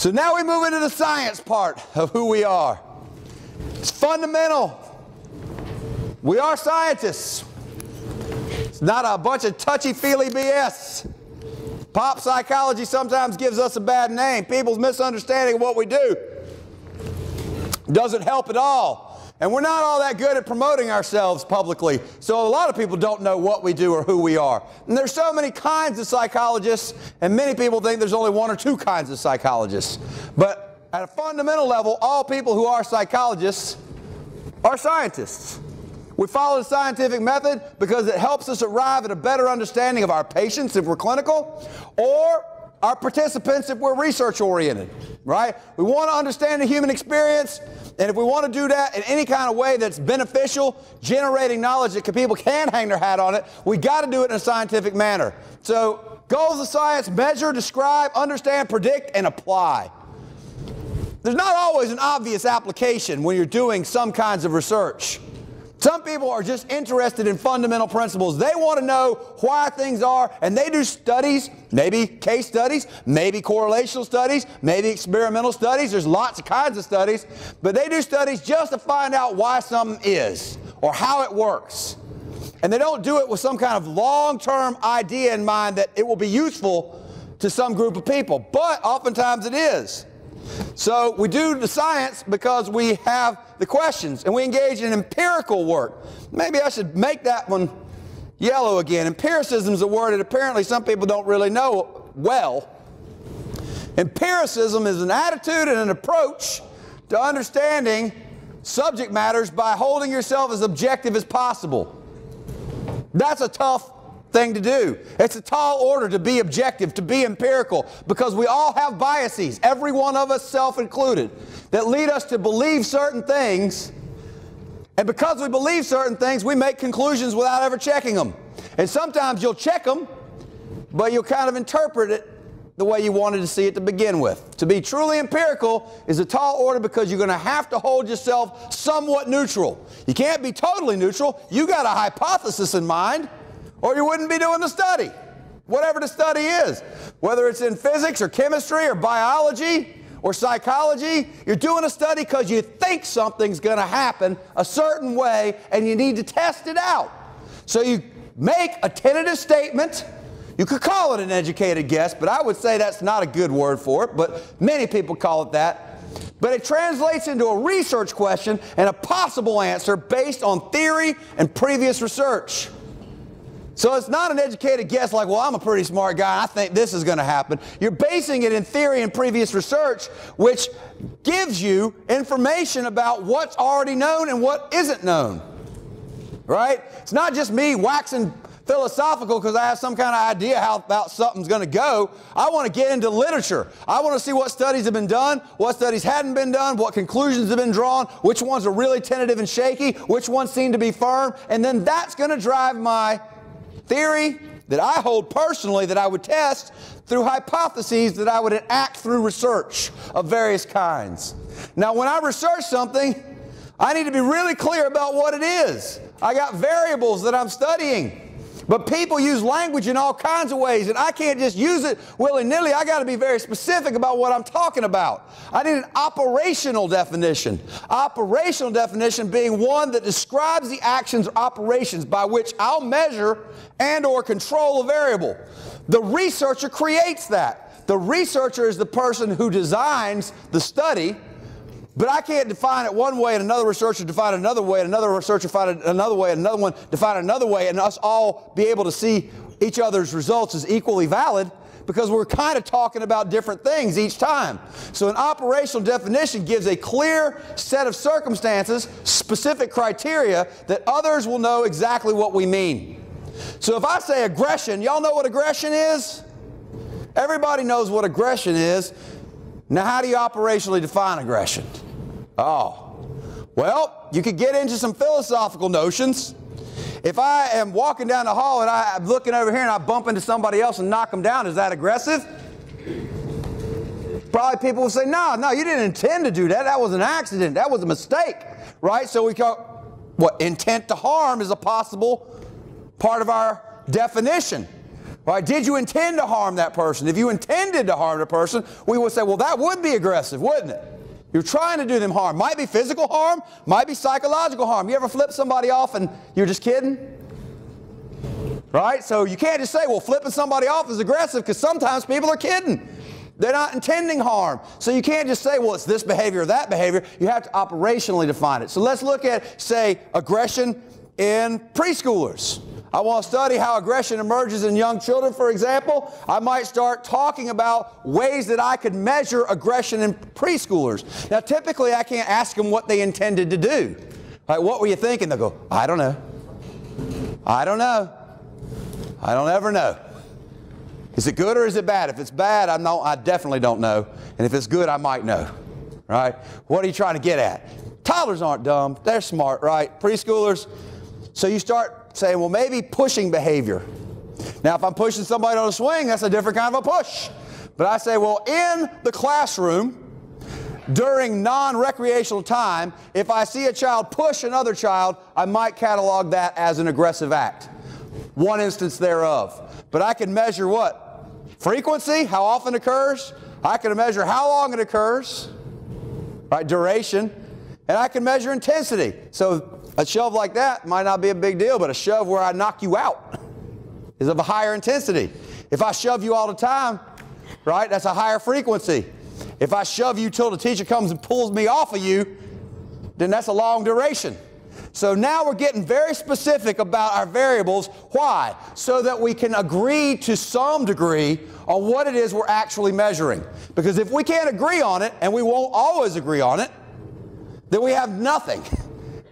So now we move into the science part of who we are. It's fundamental. We are scientists. It's not a bunch of touchy-feely BS. Pop psychology sometimes gives us a bad name. People's misunderstanding of what we do doesn't help at all. And we're not all that good at promoting ourselves publicly. So a lot of people don't know what we do or who we are. And there's so many kinds of psychologists, and many people think there's only one or two kinds of psychologists. But at a fundamental level, all people who are psychologists are scientists. We follow the scientific method because it helps us arrive at a better understanding of our patients if we're clinical, or our participants if we're research-oriented, right? We want to understand the human experience, and if we want to do that in any kind of way that's beneficial, generating knowledge that people can hang their hat on it, we got to do it in a scientific manner. So goals of science: measure, describe, understand, predict, and apply. There's not always an obvious application when you're doing some kinds of research. Some people are just interested in fundamental principles. They want to know why things are, and they do studies, maybe case studies, maybe correlational studies, maybe experimental studies. There's lots of kinds of studies, but they do studies just to find out why something is or how it works. And they don't do it with some kind of long-term idea in mind that it will be useful to some group of people, but oftentimes it is. So we do the science because we have the questions, and we engage in empirical work. Maybe I should make that one yellow again. Empiricism is a word that apparently some people don't really know well. Empiricism is an attitude and an approach to understanding subject matters by holding yourself as objective as possible. That's a tough thing to do. It's a tall order to be objective, to be empirical, because we all have biases, every one of us, self included, that lead us to believe certain things. And because we believe certain things, we make conclusions without ever checking them. And sometimes you'll check them, but you'll kind of interpret it the way you wanted to see it to begin with. To be truly empirical is a tall order because you're going to have to hold yourself somewhat neutral. You can't be totally neutral. You got a hypothesis in mind, or you wouldn't be doing the study, whatever the study is. Whether it's in physics or chemistry or biology or psychology, you're doing a study because you think something's going to happen a certain way and you need to test it out. So you make a tentative statement. You could call it an educated guess, but I would say that's not a good word for it, but many people call it that. But it translates into a research question and a possible answer based on theory and previous research. So it's not an educated guess like, well, I'm a pretty smart guy, I think this is going to happen. You're basing it in theory and previous research, which gives you information about what's already known and what isn't known. Right? It's not just me waxing philosophical because I have some kind of idea how about something's going to go. I want to get into literature. I want to see what studies have been done, what studies hadn't been done, what conclusions have been drawn, which ones are really tentative and shaky, which ones seem to be firm, and then that's going to drive my theory that I hold personally that I would test through hypotheses that I would enact through research of various kinds. Now, when I research something, I need to be really clear about what it is. I got variables that I'm studying. But people use language in all kinds of ways, and I can't just use it willy-nilly. I got to be very specific about what I'm talking about. I need an operational definition. Operational definition being one that describes the actions or operations by which I'll measure and or control a variable. The researcher creates that. The researcher is the person who designs the study. But I can't define it one way and another researcher define it another way and another researcher define it another way and another one define it another way and us all be able to see each other's results as equally valid because we're kind of talking about different things each time. So an operational definition gives a clear set of circumstances, specific criteria that others will know exactly what we mean. So if I say aggression, y'all know what aggression is? Everybody knows what aggression is. Now, how do you operationally define aggression? Oh, well, you could get into some philosophical notions. If I am walking down the hall and I'm looking over here and I bump into somebody else and knock them down, is that aggressive? Probably people will say, no, you didn't intend to do that. That was an accident. That was a mistake, right? So we call, intent to harm is a possible part of our definition. Right? Did you intend to harm that person? If you intended to harm the person, we would say, well, that would be aggressive, wouldn't it? You're trying to do them harm. Might be physical harm, might be psychological harm. You ever flip somebody off and you're just kidding? Right? So you can't just say, well, flipping somebody off is aggressive, because sometimes people are kidding. They're not intending harm. So you can't just say, well, it's this behavior or that behavior. You have to operationally define it. So let's look at, say, aggression in preschoolers. I want to study how aggression emerges in young children, for example. I might start talking about ways that I could measure aggression in preschoolers. Now, typically, I can't ask them what they intended to do. Like, what were you thinking? They'll go, I don't know. I don't know. I don't ever know. Is it good or is it bad? If it's bad, I definitely don't know. And if it's good, I might know. Right? What are you trying to get at? Toddlers aren't dumb. They're smart, right? Preschoolers. So you start saying, well, maybe pushing behavior. Now, if I'm pushing somebody on a swing, that's a different kind of a push. But I say, well, in the classroom, during non-recreational time, if I see a child push another child, I might catalog that as an aggressive act. One instance thereof. But I can measure what? Frequency, how often it occurs. I can measure how long it occurs, right? Duration. And I can measure intensity. So a shove like that might not be a big deal, but a shove where I knock you out is of a higher intensity. If I shove you all the time, right, that's a higher frequency. If I shove you till the teacher comes and pulls me off of you, then that's a long duration. So now we're getting very specific about our variables. Why? So that we can agree to some degree on what it is we're actually measuring. Because if we can't agree on it, and we won't always agree on it, then we have nothing.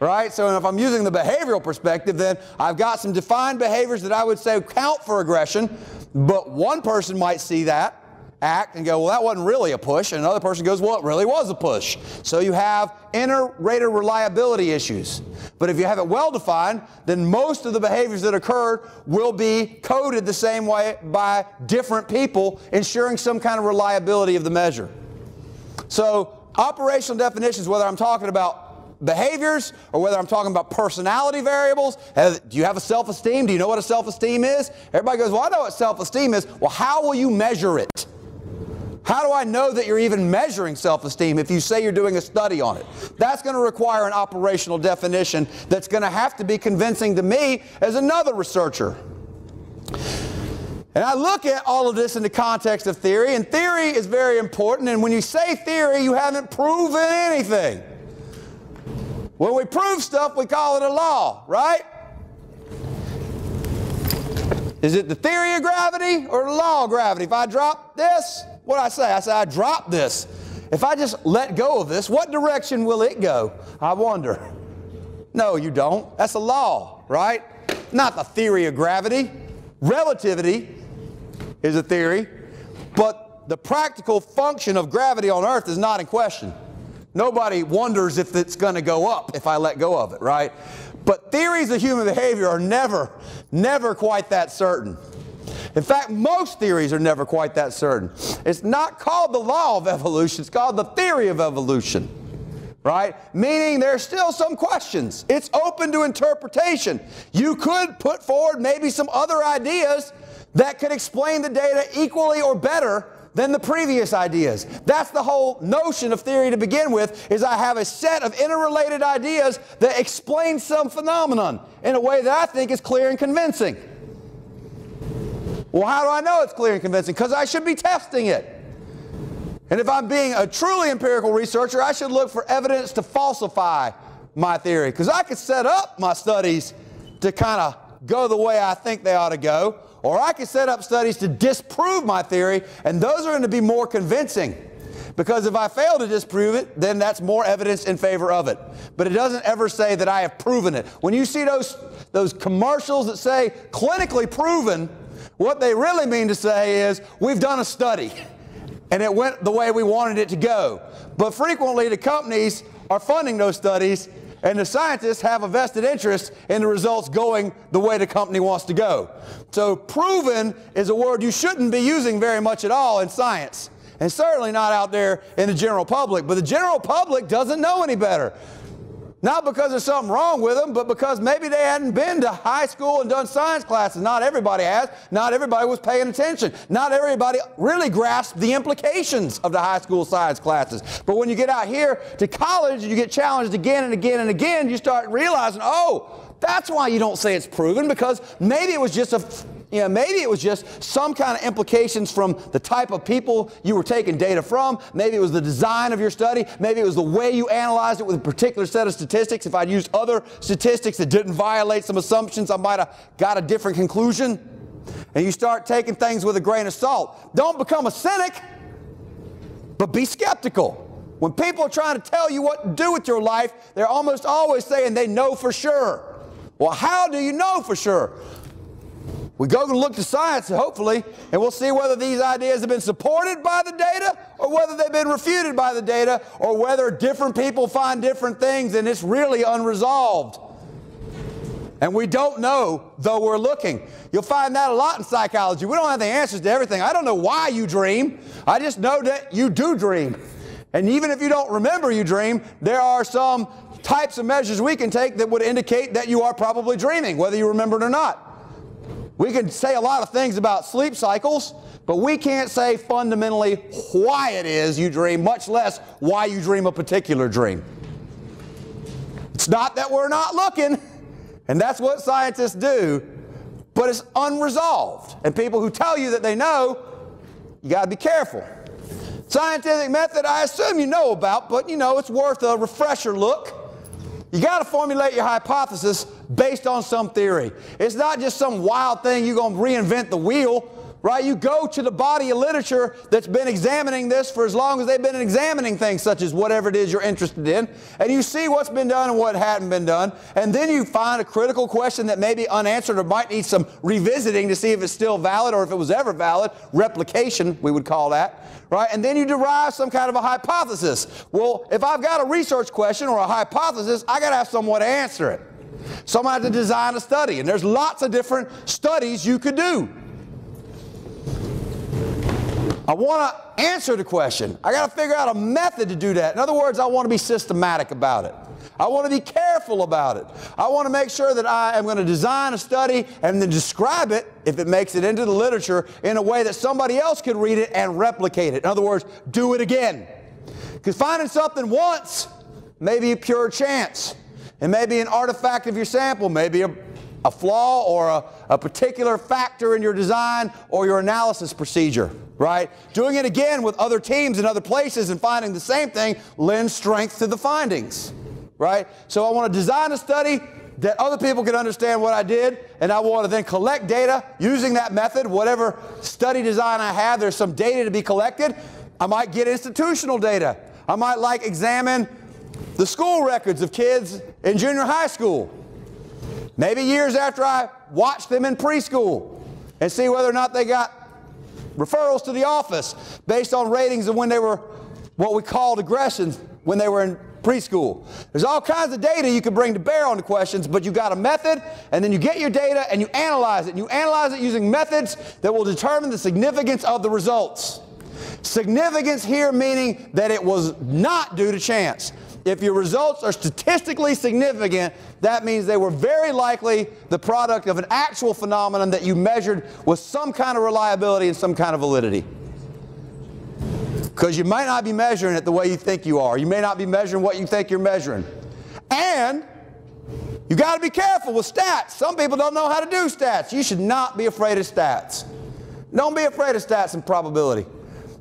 Right? So if I'm using the behavioral perspective, then I've got some defined behaviors that I would say count for aggression, but one person might see that act and go, well, that wasn't really a push, and another person goes, well, it really was a push. So you have inter-rater reliability issues. But if you have it well defined, then most of the behaviors that occurred will be coded the same way by different people, ensuring some kind of reliability of the measure. So operational definitions, whether I'm talking about behaviors or whether I'm talking about personality variables. Do you have a self-esteem? Do you know what a self-esteem is? Everybody goes, well, I know what self-esteem is. Well, how will you measure it? How do I know that you're even measuring self-esteem if you say you're doing a study on it? That's going to require an operational definition that's going to have to be convincing to me as another researcher. And I look at all of this in the context of theory, and theory is very important. And when you say theory, you haven't proven anything. When we prove stuff, we call it a law, right? Is it the theory of gravity or the law of gravity? If I drop this, what do I say? I say I drop this. If I just let go of this, what direction will it go? I wonder. No, you don't. That's a law, right? Not the theory of gravity. Relativity is a theory, but the practical function of gravity on Earth is not in question. Nobody wonders if it's going to go up if I let go of it, right? But theories of human behavior are never quite that certain. In fact, most theories are never quite that certain. It's not called the law of evolution. It's called the theory of evolution, right? Meaning there's still some questions. It's open to interpretation. You could put forward maybe some other ideas that could explain the data equally or better than the previous ideas. That's the whole notion of theory to begin with, is I have a set of interrelated ideas that explain some phenomenon in a way that I think is clear and convincing. Well, how do I know it's clear and convincing? Because I should be testing it. And if I'm being a truly empirical researcher, I should look for evidence to falsify my theory. Because I could set up my studies to kind of go the way I think they ought to go, or I could set up studies to disprove my theory, and those are going to be more convincing. Because if I fail to disprove it, then that's more evidence in favor of it. But it doesn't ever say that I have proven it. When you see those commercials that say clinically proven, what they really mean to say is we've done a study and it went the way we wanted it to go. But frequently the companies are funding those studies, and the scientists have a vested interest in the results going the way the company wants to go. So proven is a word you shouldn't be using very much at all in science, and certainly not out there in the general public. But the general public doesn't know any better. Not because there's something wrong with them, but because maybe they hadn't been to high school and done science classes. Not everybody has. Not everybody was paying attention. Not everybody really grasped the implications of the high school science classes. But when you get out here to college and you get challenged again and again and again, you start realizing, oh, that's why you don't say it's proven, because maybe it was just maybe it was just some kind of implications from the type of people you were taking data from. Maybe it was the design of your study. Maybe it was the way you analyzed it with a particular set of statistics. If I'd used other statistics that didn't violate some assumptions, I might have got a different conclusion. And you start taking things with a grain of salt. Don't become a cynic, but be skeptical. When people are trying to tell you what to do with your life, they're almost always saying they know for sure. Well, how do you know for sure? We go and look to science, hopefully, and we'll see whether these ideas have been supported by the data or whether they've been refuted by the data or whether different people find different things and it's really unresolved. And we don't know, though we're looking. You'll find that a lot in psychology. We don't have the answers to everything. I don't know why you dream. I just know that you do dream. And even if you don't remember you dream, there are some types of measures we can take that would indicate that you are probably dreaming, whether you remember it or not. We can say a lot of things about sleep cycles, but we can't say fundamentally why it is you dream, much less why you dream a particular dream. It's not that we're not looking, and that's what scientists do, but it's unresolved. And people who tell you that they know, you got to be careful. Scientific method, I assume you know about, but you know, it's worth a refresher look. You got to formulate your hypothesis based on some theory. It's not just some wild thing you're going to reinvent the wheel, right? You go to the body of literature that's been examining this for as long as they've been examining things such as whatever it is you're interested in, and you see what's been done and what hadn't been done, and then you find a critical question that may be unanswered or might need some revisiting to see if it's still valid or if it was ever valid. Replication, we would call that. Right? And then you derive some kind of a hypothesis. Well, if I've got a research question or a hypothesis, I got to have someone to answer it. Someone has to design a study, and there's lots of different studies you could do. I want to answer the question. I got to figure out a method to do that. In other words, I want to be systematic about it. I want to be careful about it. I want to make sure that I am going to design a study and then describe it, if it makes it into the literature, in a way that somebody else could read it and replicate it. In other words, do it again. Because finding something once may be a pure chance. It may be an artifact of your sample, maybe a flaw or a particular factor in your design or your analysis procedure, right? Doing it again with other teams in other places and finding the same thing lends strength to the findings, right? So I want to design a study that other people can understand what I did, and I want to then collect data using that method. Whatever study design I have, there's some data to be collected. I might get institutional data. I might examine the school records of kids in junior high school. Maybe years after I watched them in preschool and see whether or not they got referrals to the office based on ratings of when they were what we called aggressions when they were in preschool. There's all kinds of data you can bring to bear on the questions, but you got a method, and then you get your data and you analyze it. And you analyze it using methods that will determine the significance of the results. Significance here meaning that it was not due to chance. If your results are statistically significant, that means they were very likely the product of an actual phenomenon that you measured with some kind of reliability and some kind of validity. Because you might not be measuring it the way you think you are. You may not be measuring what you think you're measuring. And you got to be careful with stats. Some people don't know how to do stats. You should not be afraid of stats. Don't be afraid of stats and probability.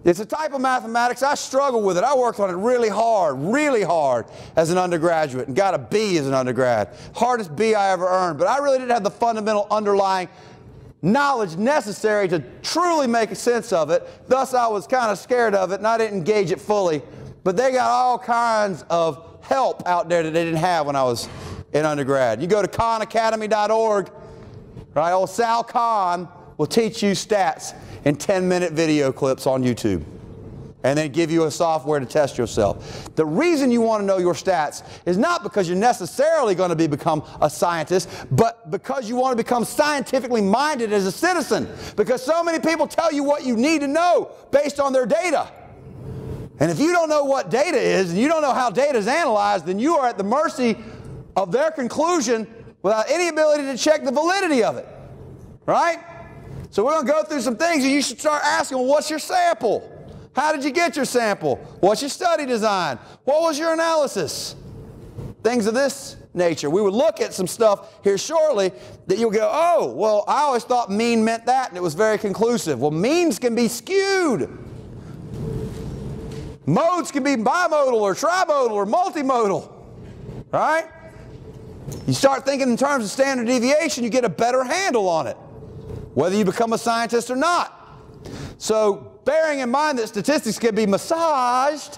It's a type of mathematics. I struggle with it. I worked on it really hard as an undergraduate and got a B as an undergrad. Hardest B I ever earned. But I really didn't have the fundamental underlying knowledge necessary to truly make sense of it. Thus, I was kind of scared of it and I didn't engage it fully. But they got all kinds of help out there that they didn't have when I was in undergrad. You go to khanacademy.org, right? Old Sal Khan will teach you stats in 10-minute video clips on YouTube, and then give you a software to test yourself. The reason you want to know your stats is not because you're necessarily going to become a scientist, but because you want to become scientifically minded as a citizen. Because so many people tell you what you need to know based on their data. And if you don't know what data is, and you don't know how data is analyzed, then you are at the mercy of their conclusion without any ability to check the validity of it, right? So we're going to go through some things, and you should start asking, well, what's your sample? How did you get your sample? What's your study design? What was your analysis? Things of this nature. We would look at some stuff here shortly that you'll go, oh, well, I always thought mean meant that, and it was very conclusive. Well, means can be skewed. Modes can be bimodal or trimodal or multimodal, right? You start thinking in terms of standard deviation, you get a better handle on it, whether you become a scientist or not. So bearing in mind that statistics can be massaged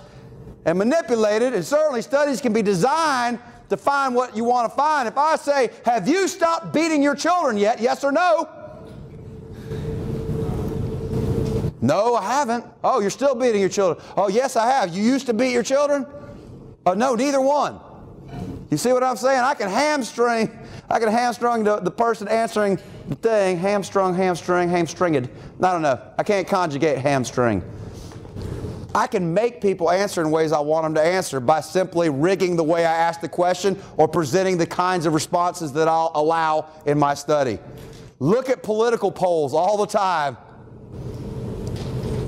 and manipulated, and certainly studies can be designed to find what you want to find. If I say, have you stopped beating your children yet? Yes or no? No, I haven't. Oh, you're still beating your children. Oh, yes, I have. You used to beat your children? Oh, no, neither one. You see what I'm saying? I can hamstring the person answering the thing. Hamstringed. I don't know. I can't conjugate hamstring. I can make people answer in ways I want them to answer by simply rigging the way I ask the question or presenting the kinds of responses that I'll allow in my study. Look at political polls all the time.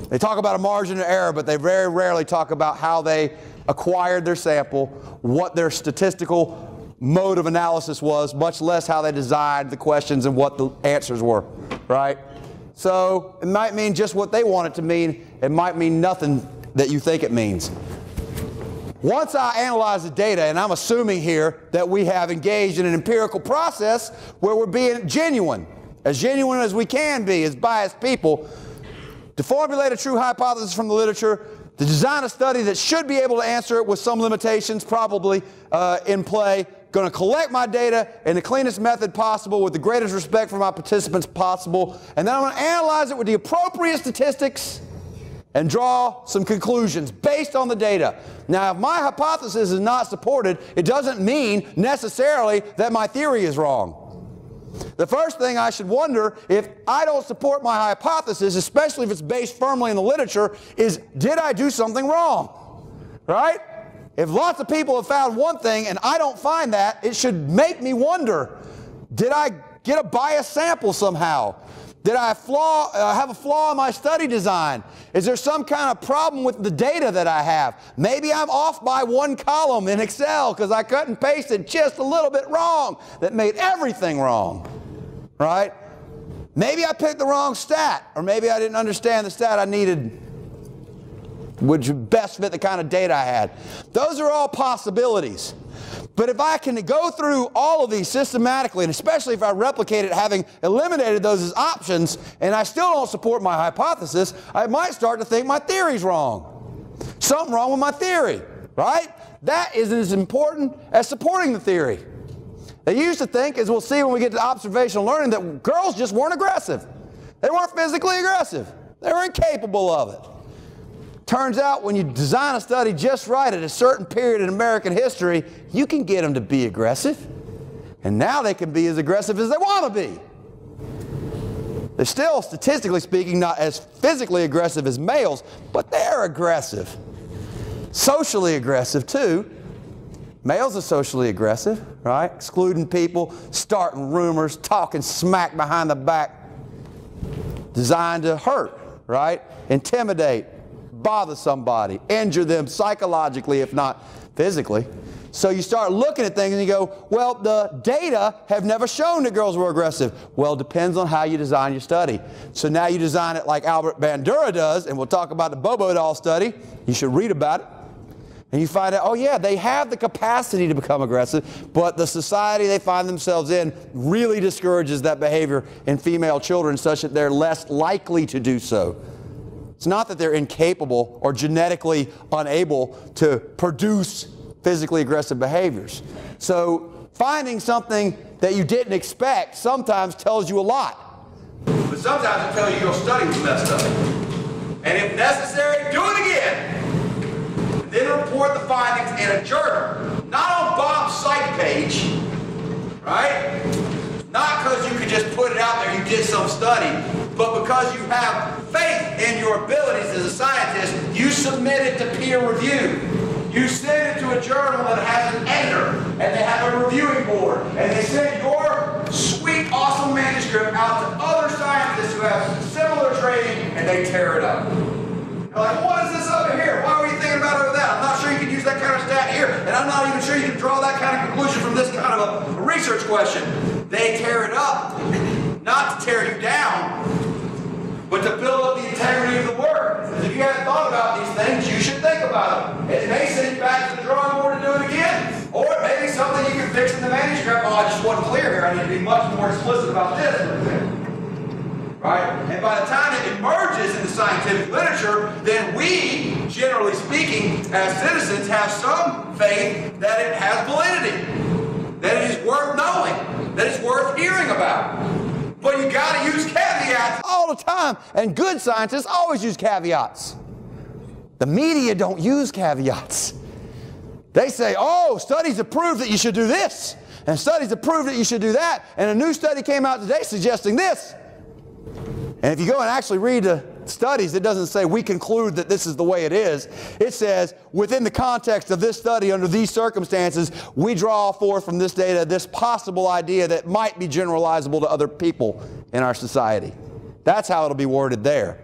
They talk about a margin of error, but they very rarely talk about how they acquired their sample, what their statistical mode of analysis was, much less how they designed the questions and what the answers were, right? So it might mean just what they want it to mean. It might mean nothing that you think it means. Once I analyze the data, and I'm assuming here that we have engaged in an empirical process where we're being genuine as we can be as biased people, to formulate a true hypothesis from the literature, to design a study that should be able to answer it with some limitations probably in play, going to collect my data in the cleanest method possible with the greatest respect for my participants possible, and then I'm going to analyze it with the appropriate statistics and draw some conclusions based on the data. Now, if my hypothesis is not supported, it doesn't mean necessarily that my theory is wrong. The first thing I should wonder, if I don't support my hypothesis, especially if it's based firmly in the literature, is did I do something wrong? Right? If lots of people have found one thing and I don't find that, it should make me wonder, did I get a biased sample somehow? Did I have a flaw in my study design? Is there some kind of problem with the data that I have? Maybe I'm off by one column in Excel because I cut and pasted just a little bit wrong that made everything wrong, right? Maybe I picked the wrong stat, or maybe I didn't understand the stat I needed which would best fit the kind of data I had. Those are all possibilities. But if I can go through all of these systematically, and especially if I replicate it having eliminated those as options, and I still don't support my hypothesis, I might start to think my theory's wrong. Something wrong with my theory, right? That isn't as important as supporting the theory. They used to think, as we'll see when we get to observational learning, that girls just weren't aggressive. They weren't physically aggressive. They were incapable of it. Turns out when you design a study just right at a certain period in American history, you can get them to be aggressive. And now they can be as aggressive as they want to be. They're still, statistically speaking, not as physically aggressive as males, but they're aggressive. Socially aggressive, too. Males are socially aggressive, right? Excluding people, starting rumors, talking smack behind the back, designed to hurt, right? Intimidate, bother somebody, injure them psychologically, if not physically. So you start looking at things and you go, well, the data have never shown that girls were aggressive. Well, it depends on how you design your study. So now you design it like Albert Bandura does, and we'll talk about the Bobo doll study. You should read about it. And you find out, oh yeah, they have the capacity to become aggressive, but the society they find themselves in really discourages that behavior in female children such that they're less likely to do so. It's not that they're incapable or genetically unable to produce physically aggressive behaviors. So finding something that you didn't expect sometimes tells you a lot. But sometimes it tells you your study was messed up. And if necessary, do it again. And then report the findings in a journal. Not on Bob's site page, right? Not because you could just put it out there, you did some study, but because you have faith in your abilities as a scientist, you submit it to peer review. You send it to a journal that has an editor and they have a reviewing board, and they send your sweet, awesome manuscript out to other scientists who have similar training, and they tear it up. You're like, what is this over here? Why were you thinking about it over that? I'm not sure you can use that kind of stat here, and I'm not even sure you can draw that kind of conclusion from this kind of a research question. They tear it up, not to tear you down, but to build up the integrity of the work. If you haven't thought about these things, you should think about them. It may send you back to the drawing board to do it again. Or it may be something you can fix in the manuscript. Oh, I just wasn't clear here. I need to be much more explicit about this. Right? And by the time it emerges in the scientific literature, then we, generally speaking, as citizens, have some faith that it has validity, that it is worth knowing, that it's worth hearing about. But you got to use caveats all the time, and good scientists always use caveats. The media don't use caveats. They say, oh, studies have proved that you should do this, and studies have proved that you should do that, and a new study came out today suggesting this. And if you go and actually read the studies, it doesn't say we conclude that this is the way it is. It says within the context of this study under these circumstances, we draw forth from this data this possible idea that might be generalizable to other people in our society. That's how it'll be worded there.